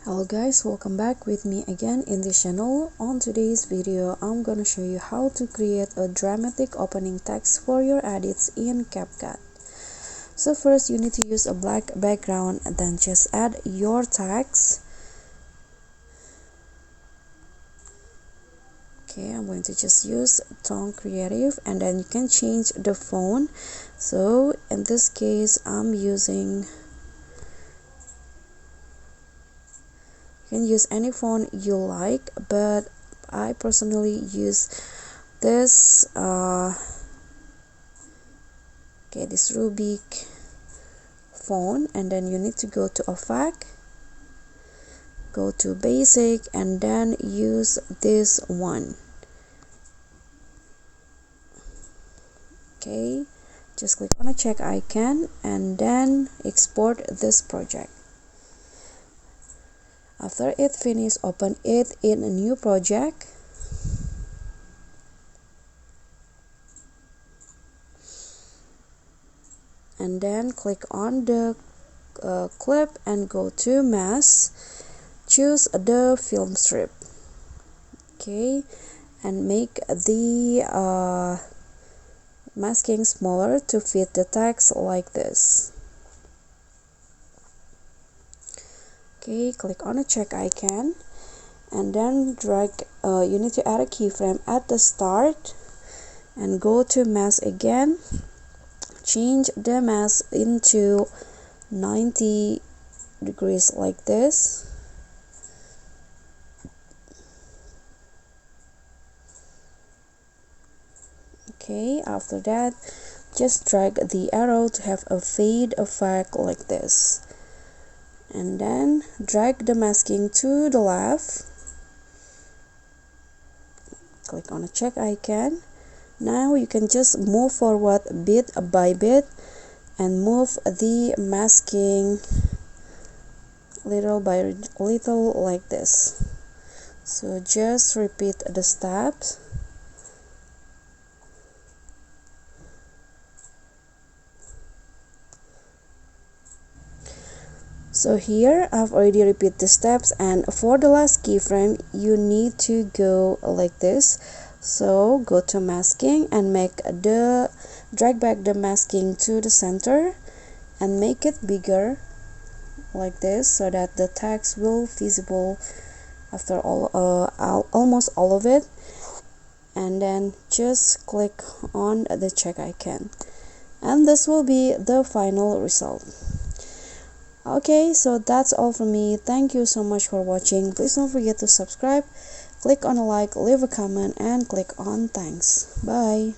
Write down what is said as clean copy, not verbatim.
Hello guys, welcome back with me again in this channel. On today's video, I'm gonna show you how to create a dramatic opening text for your edits in CapCut. So first you need to use a black background and then just add your text. Okay, I'm going to just use Tone Creative and then you can change the font. So in this case, I'm using You can use any font you like, but I personally use this this Rubik font, and then you need to go to Effect, go to Basic, and then use this one. Okay, just click on a check icon and then export this project. After it finishes, open it in a new project. And then click on the clip and go to Mask. Choose the film strip. Okay, and make the masking smaller to fit the text like this. Okay, click on a check icon and then drag. You need to add a keyframe at the start and go to Mask again. Change the mask into 90 degrees like this. Okay, after that, just drag the arrow to have a fade effect like this. And then drag the masking to the left. Click on a check icon. Now you can just move forward bit by bit and move the masking little by little like this. So just repeat the steps. So here I've already repeated the steps, and for the last keyframe you need to go like this. So go to masking and drag back the masking to the center and make it bigger like this so that the text will visible after almost all of it. And then just click on the check icon, and this will be the final result. Okay, so that's all from me. Thank you so much for watching. Please don't forget to subscribe, click on a like, leave a comment, and click on thanks. Bye.